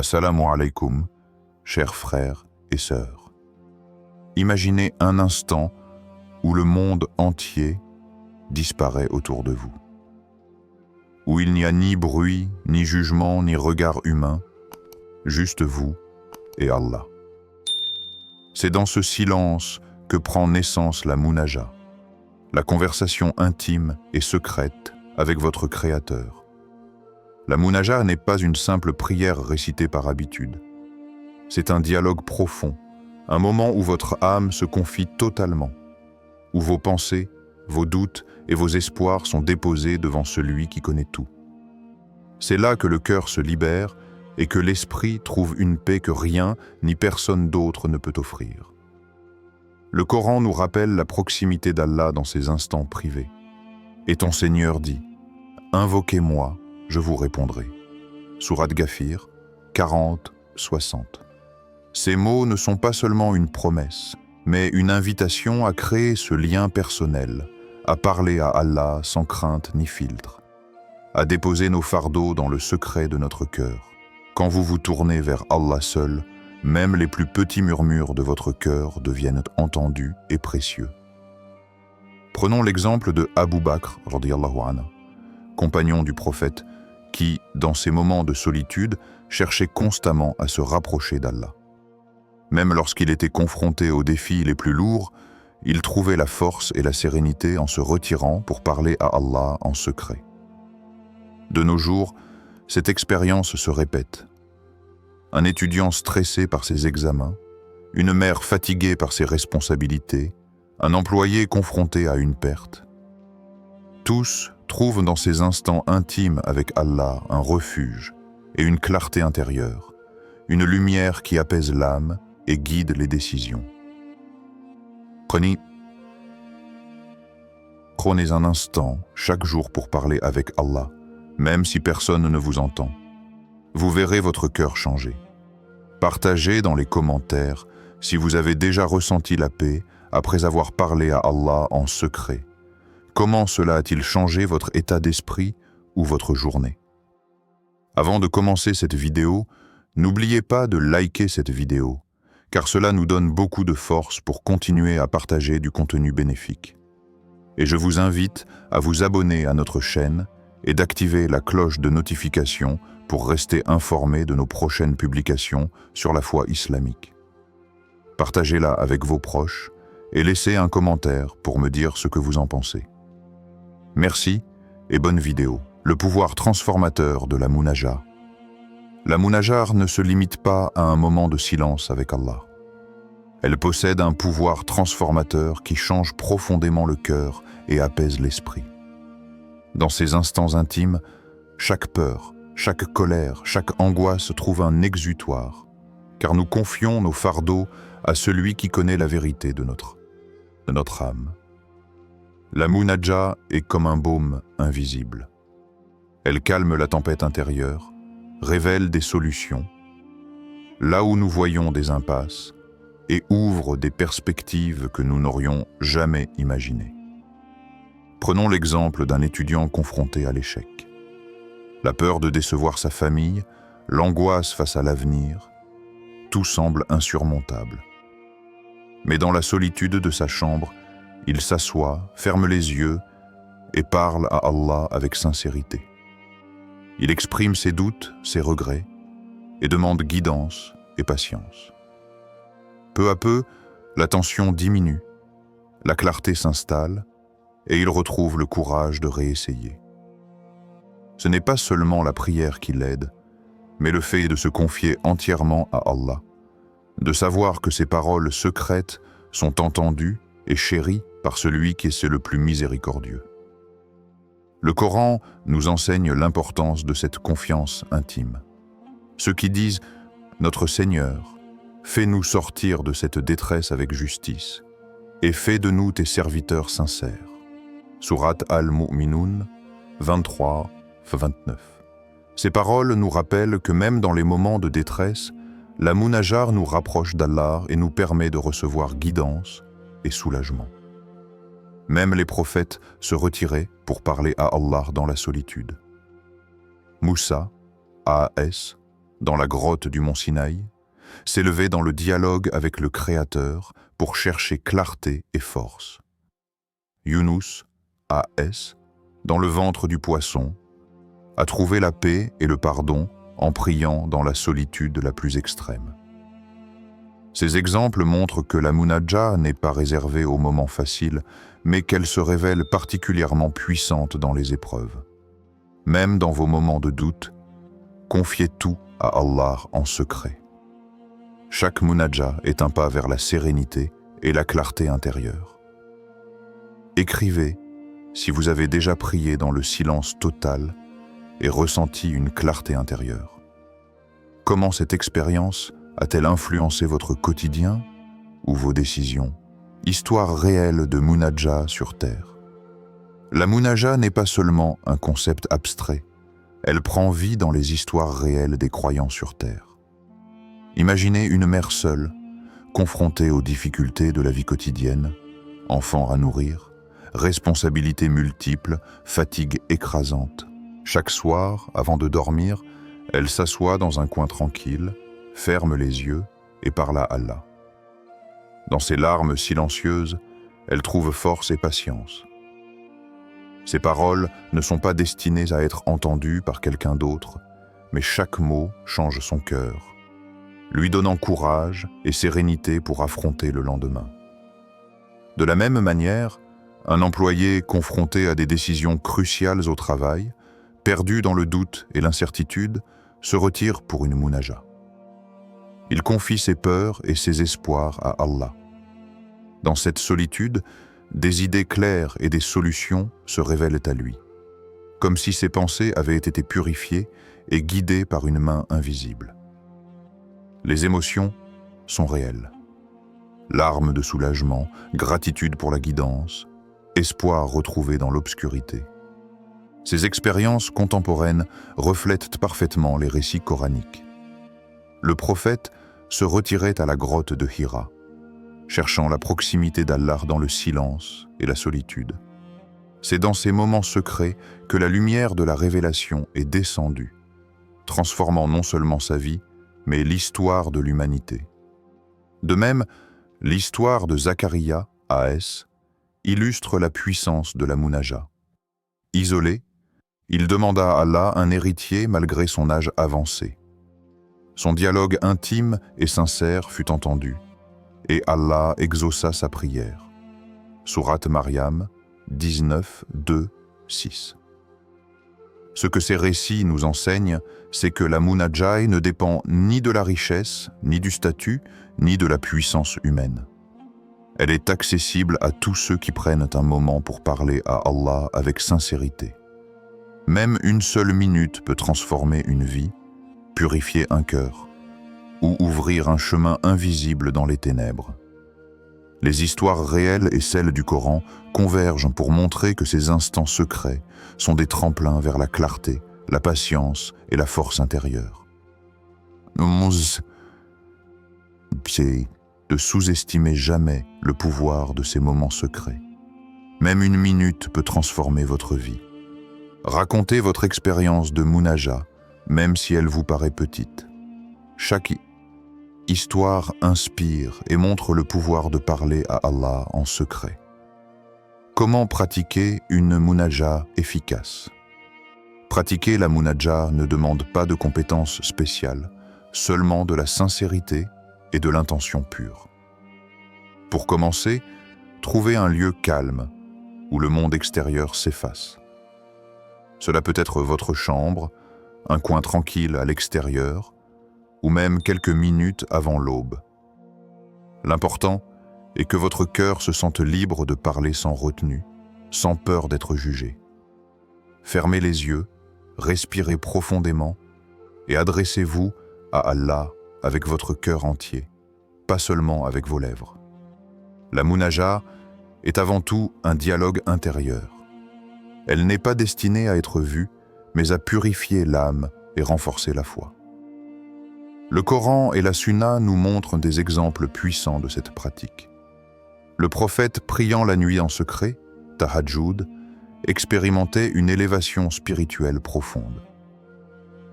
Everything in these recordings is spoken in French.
Assalamu alaikum, chers frères et sœurs. Imaginez un instant où le monde entier disparaît autour de vous, où il n'y a ni bruit, ni jugement, ni regard humain, juste vous et Allah. C'est dans ce silence que prend naissance la Munaja, la conversation intime et secrète avec votre Créateur. La Munaja n'est pas une simple prière récitée par habitude. C'est un dialogue profond, un moment où votre âme se confie totalement, où vos pensées, vos doutes et vos espoirs sont déposés devant celui qui connaît tout. C'est là que le cœur se libère et que l'esprit trouve une paix que rien ni personne d'autre ne peut offrir. Le Coran nous rappelle la proximité d'Allah dans ces instants privés. Et ton Seigneur dit « Invoquez-moi, je vous répondrai » Sourate Ghafir 40-60. Ces mots ne sont pas seulement une promesse, mais une invitation à créer ce lien personnel, à parler à Allah sans crainte ni filtre, à déposer nos fardeaux dans le secret de notre cœur. Quand vous vous tournez vers Allah seul, même les plus petits murmures de votre cœur deviennent entendus et précieux. Prenons l'exemple de Abu Bakr, radiyallahu anhu, compagnon du prophète, qui, dans ces moments de solitude, cherchait constamment à se rapprocher d'Allah. Même lorsqu'il était confronté aux défis les plus lourds, il trouvait la force et la sérénité en se retirant pour parler à Allah en secret. De nos jours, cette expérience se répète. Un étudiant stressé par ses examens, une mère fatiguée par ses responsabilités, un employé confronté à une perte. Tous trouvent dans ces instants intimes avec Allah un refuge et une clarté intérieure, une lumière qui apaise l'âme et guide les décisions. Prenez un instant chaque jour pour parler avec Allah, même si personne ne vous entend. Vous verrez votre cœur changer. Partagez dans les commentaires si vous avez déjà ressenti la paix après avoir parlé à Allah en secret. Comment cela a-t-il changé votre état d'esprit ou votre journée? Avant de commencer cette vidéo, n'oubliez pas de liker cette vidéo, car cela nous donne beaucoup de force pour continuer à partager du contenu bénéfique. Et je vous invite à vous abonner à notre chaîne et d'activer la cloche de notification pour rester informé de nos prochaines publications sur la foi islamique. Partagez-la avec vos proches et laissez un commentaire pour me dire ce que vous en pensez. Merci et bonne vidéo. Le pouvoir transformateur de la Munaja. La Munaja ne se limite pas à un moment de silence avec Allah. Elle possède un pouvoir transformateur qui change profondément le cœur et apaise l'esprit. Dans ces instants intimes, chaque peur, chaque colère, chaque angoisse trouve un exutoire, car nous confions nos fardeaux à celui qui connaît la vérité de notre âme. La Munaja est comme un baume invisible. Elle calme la tempête intérieure, révèle des solutions, là où nous voyons des impasses, et ouvre des perspectives que nous n'aurions jamais imaginées. Prenons l'exemple d'un étudiant confronté à l'échec. La peur de décevoir sa famille, l'angoisse face à l'avenir, tout semble insurmontable. Mais dans la solitude de sa chambre, il s'assoit, ferme les yeux et parle à Allah avec sincérité. Il exprime ses doutes, ses regrets et demande guidance et patience. Peu à peu, la tension diminue, la clarté s'installe et il retrouve le courage de réessayer. Ce n'est pas seulement la prière qui l'aide, mais le fait de se confier entièrement à Allah, de savoir que ses paroles secrètes sont entendues et chéries par celui qui est le plus miséricordieux. Le Coran nous enseigne l'importance de cette confiance intime. Ceux qui disent « Notre Seigneur, fais-nous sortir de cette détresse avec justice et fais de nous tes serviteurs sincères. » Sourate Al-Mu'minun 23-29. Ces paroles nous rappellent que même dans les moments de détresse, la Munaja nous rapproche d'Allah et nous permet de recevoir guidance et soulagement. Même les prophètes se retiraient pour parler à Allah dans la solitude. Moussa, A.S., dans la grotte du mont Sinaï, s'élever dans le dialogue avec le Créateur pour chercher clarté et force. Younous, A.S., dans le ventre du poisson, a trouvé la paix et le pardon en priant dans la solitude la plus extrême. Ces exemples montrent que la Munajah n'est pas réservée aux moments faciles, mais qu'elle se révèle particulièrement puissante dans les épreuves. Même dans vos moments de doute, confiez tout à Allah en secret. Chaque Munajah est un pas vers la sérénité et la clarté intérieure. Écrivez si vous avez déjà prié dans le silence total et ressenti une clarté intérieure. Comment cette expérience a-t-elle influencé votre quotidien ou vos décisions? Histoire réelle de Munajah sur Terre. La Munajah n'est pas seulement un concept abstrait, elle prend vie dans les histoires réelles des croyants sur Terre. Imaginez une mère seule, confrontée aux difficultés de la vie quotidienne, enfants à nourrir, responsabilités multiples, fatigue écrasante. Chaque soir, avant de dormir, elle s'assoit dans un coin tranquille, ferme les yeux et parle à Allah. Dans ses larmes silencieuses, elle trouve force et patience. Ces paroles ne sont pas destinées à être entendues par quelqu'un d'autre, mais chaque mot change son cœur, lui donnant courage et sérénité pour affronter le lendemain. De la même manière, un employé confronté à des décisions cruciales au travail, perdu dans le doute et l'incertitude, se retire pour une Munajah. Il confie ses peurs et ses espoirs à Allah. Dans cette solitude, des idées claires et des solutions se révèlent à lui, comme si ses pensées avaient été purifiées et guidées par une main invisible. Les émotions sont réelles. Larmes de soulagement, gratitude pour la guidance, espoir retrouvé dans l'obscurité. Ces expériences contemporaines reflètent parfaitement les récits coraniques. Le prophète se retirait à la grotte de Hira, cherchant la proximité d'Allah dans le silence et la solitude. C'est dans ces moments secrets que la lumière de la révélation est descendue, transformant non seulement sa vie, mais l'histoire de l'humanité. De même, l'histoire de Zacharia, A.S., illustre la puissance de la Munajah. Isolé, il demanda à Allah un héritier malgré son âge avancé. Son dialogue intime et sincère fut entendu, et Allah exauça sa prière. Sourate Maryam 19, 2, 6. Ce que ces récits nous enseignent, c'est que la Munajah ne dépend ni de la richesse, ni du statut, ni de la puissance humaine. Elle est accessible à tous ceux qui prennent un moment pour parler à Allah avec sincérité. Même une seule minute peut transformer une vie, purifier un cœur, ou ouvrir un chemin invisible dans les ténèbres. Les histoires réelles et celles du Coran convergent pour montrer que ces instants secrets sont des tremplins vers la clarté, la patience et la force intérieure. C'est de sous-estimer jamais le pouvoir de ces moments secrets. Même une minute peut transformer votre vie. Racontez votre expérience de Munajah, même si elle vous paraît petite. Chaque histoire inspire et montre le pouvoir de parler à Allah en secret. Comment pratiquer une Munajah efficace? Pratiquer la Munajah ne demande pas de compétences spéciales, seulement de la sincérité et de l'intention pure. Pour commencer, trouvez un lieu calme où le monde extérieur s'efface. Cela peut être votre chambre, un coin tranquille à l'extérieur, ou même quelques minutes avant l'aube. L'important est que votre cœur se sente libre de parler sans retenue, sans peur d'être jugé. Fermez les yeux, respirez profondément et adressez-vous à Allah avec votre cœur entier, pas seulement avec vos lèvres. La Munajah est avant tout un dialogue intérieur. Elle n'est pas destinée à être vue, mais à purifier l'âme et renforcer la foi. Le Coran et la Sunna nous montrent des exemples puissants de cette pratique. Le prophète, priant la nuit en secret, Tahajjud, expérimentait une élévation spirituelle profonde.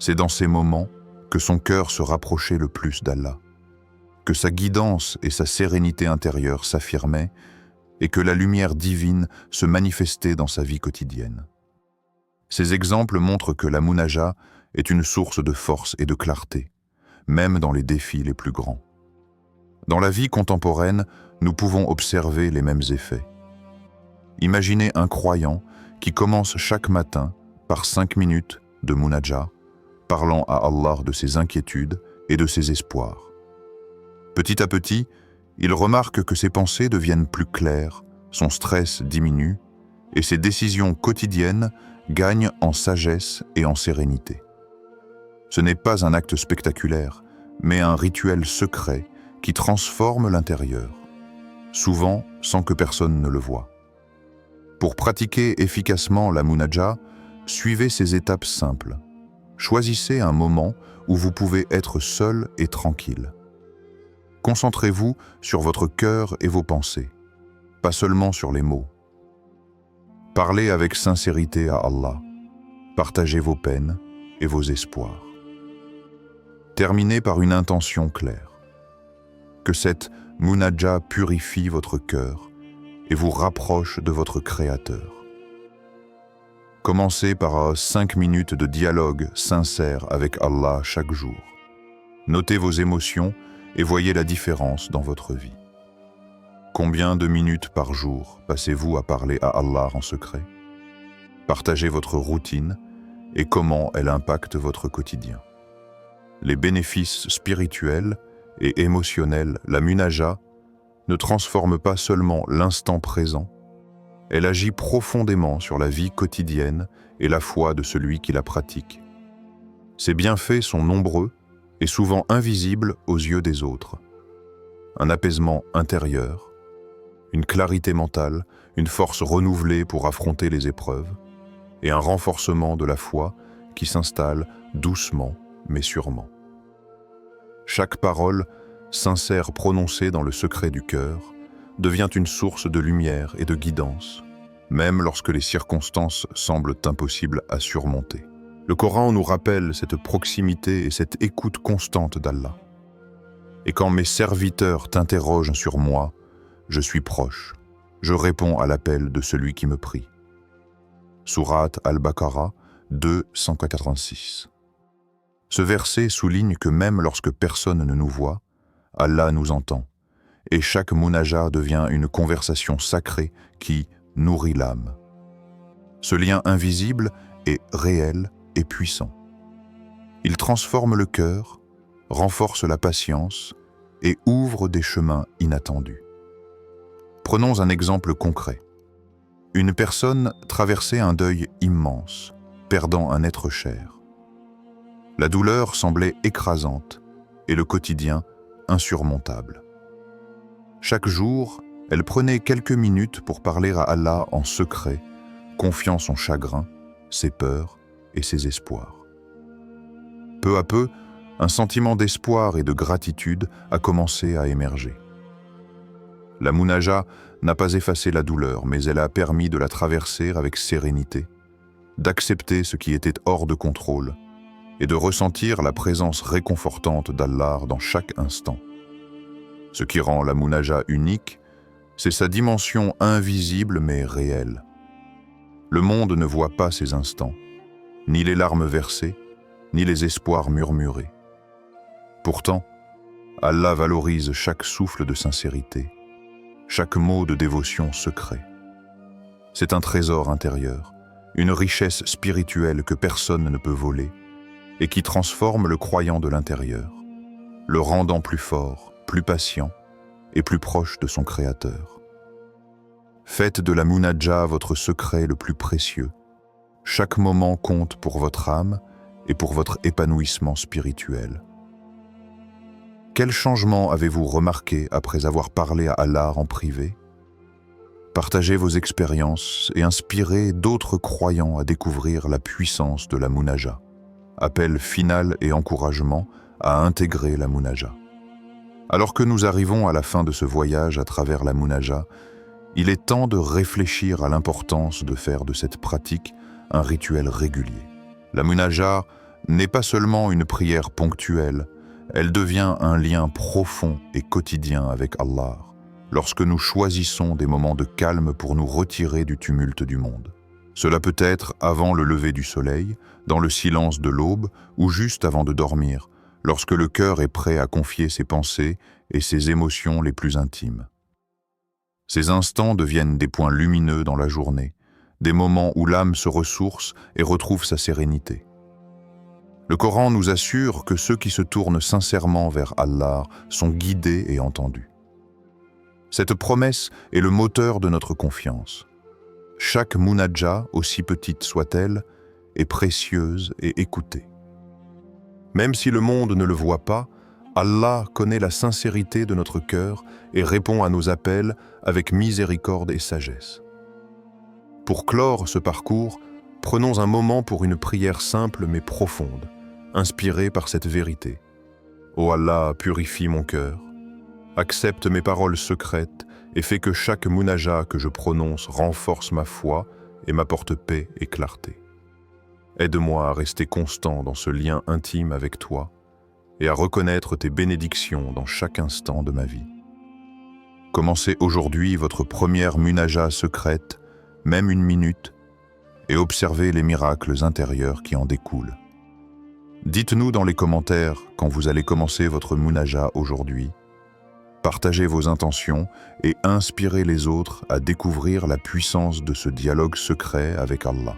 C'est dans ces moments que son cœur se rapprochait le plus d'Allah, que sa guidance et sa sérénité intérieure s'affirmaient et que la lumière divine se manifestait dans sa vie quotidienne. Ces exemples montrent que la munaja est une source de force et de clarté, même dans les défis les plus grands. Dans la vie contemporaine, nous pouvons observer les mêmes effets. Imaginez un croyant qui commence chaque matin par 5 minutes de munaja, parlant à Allah de ses inquiétudes et de ses espoirs. Petit à petit, il remarque que ses pensées deviennent plus claires, son stress diminue et ses décisions quotidiennes gagnent en sagesse et en sérénité. Ce n'est pas un acte spectaculaire, mais un rituel secret qui transforme l'intérieur, souvent sans que personne ne le voie. Pour pratiquer efficacement la munaja, suivez ces étapes simples. Choisissez un moment où vous pouvez être seul et tranquille. Concentrez-vous sur votre cœur et vos pensées, pas seulement sur les mots. Parlez avec sincérité à Allah. Partagez vos peines et vos espoirs. Terminez par une intention claire. Que cette munaja purifie votre cœur et vous rapproche de votre Créateur. Commencez par 5 minutes de dialogue sincère avec Allah chaque jour. Notez vos émotions et voyez la différence dans votre vie. Combien de minutes par jour passez-vous à parler à Allah en secret? Partagez votre routine et comment elle impacte votre quotidien. Les bénéfices spirituels et émotionnels, la munaja, ne transforme pas seulement l'instant présent, elle agit profondément sur la vie quotidienne et la foi de celui qui la pratique. Ses bienfaits sont nombreux et souvent invisibles aux yeux des autres. Un apaisement intérieur, une clarité mentale, une force renouvelée pour affronter les épreuves, et un renforcement de la foi qui s'installe doucement mais sûrement. Chaque parole, sincère prononcée dans le secret du cœur, devient une source de lumière et de guidance, même lorsque les circonstances semblent impossibles à surmonter. Le Coran nous rappelle cette proximité et cette écoute constante d'Allah. Et quand mes serviteurs t'interrogent sur moi, je suis proche. Je réponds à l'appel de celui qui me prie. Sourate Al-Baqarah 2:186. Ce verset souligne que même lorsque personne ne nous voit, Allah nous entend, et chaque munaja devient une conversation sacrée qui nourrit l'âme. Ce lien invisible est réel et puissant. Il transforme le cœur, renforce la patience et ouvre des chemins inattendus. Prenons un exemple concret. Une personne traversait un deuil immense, perdant un être cher. La douleur semblait écrasante et le quotidien insurmontable. Chaque jour, elle prenait quelques minutes pour parler à Allah en secret, confiant son chagrin, ses peurs et ses espoirs. Peu à peu, un sentiment d'espoir et de gratitude a commencé à émerger. La munaja n'a pas effacé la douleur, mais elle a permis de la traverser avec sérénité, d'accepter ce qui était hors de contrôle et de ressentir la présence réconfortante d'Allah dans chaque instant. Ce qui rend la munaja unique, c'est sa dimension invisible mais réelle. Le monde ne voit pas ces instants, ni les larmes versées, ni les espoirs murmurés. Pourtant, Allah valorise chaque souffle de sincérité, chaque mot de dévotion secret. C'est un trésor intérieur, une richesse spirituelle que personne ne peut voler et qui transforme le croyant de l'intérieur, le rendant plus fort, plus patient et plus proche de son Créateur. Faites de la munaja votre secret le plus précieux. Chaque moment compte pour votre âme et pour votre épanouissement spirituel. Quel changement avez-vous remarqué après avoir parlé à Allah en privé? Partagez vos expériences et inspirez d'autres croyants à découvrir la puissance de la munaja. Appel final et encouragement à intégrer la munaja. Alors que nous arrivons à la fin de ce voyage à travers la munaja, il est temps de réfléchir à l'importance de faire de cette pratique un rituel régulier. La munaja n'est pas seulement une prière ponctuelle, elle devient un lien profond et quotidien avec Allah, lorsque nous choisissons des moments de calme pour nous retirer du tumulte du monde. Cela peut être avant le lever du soleil, dans le silence de l'aube ou juste avant de dormir, lorsque le cœur est prêt à confier ses pensées et ses émotions les plus intimes. Ces instants deviennent des points lumineux dans la journée, des moments où l'âme se ressource et retrouve sa sérénité. Le Coran nous assure que ceux qui se tournent sincèrement vers Allah sont guidés et entendus. Cette promesse est le moteur de notre confiance. Chaque munajat, aussi petite soit-elle, est précieuse et écoutée. Même si le monde ne le voit pas, Allah connaît la sincérité de notre cœur et répond à nos appels avec miséricorde et sagesse. Pour clore ce parcours, prenons un moment pour une prière simple mais profonde, inspirée par cette vérité. Ô Allah, purifie mon cœur, accepte mes paroles secrètes et fais que chaque munajat que je prononce renforce ma foi et m'apporte paix et clarté. Aide-moi à rester constant dans ce lien intime avec toi et à reconnaître tes bénédictions dans chaque instant de ma vie. Commencez aujourd'hui votre première munajat secrète, même 1 minute, et observez les miracles intérieurs qui en découlent. Dites-nous dans les commentaires quand vous allez commencer votre munajat aujourd'hui. Partagez vos intentions et inspirez les autres à découvrir la puissance de ce dialogue secret avec Allah.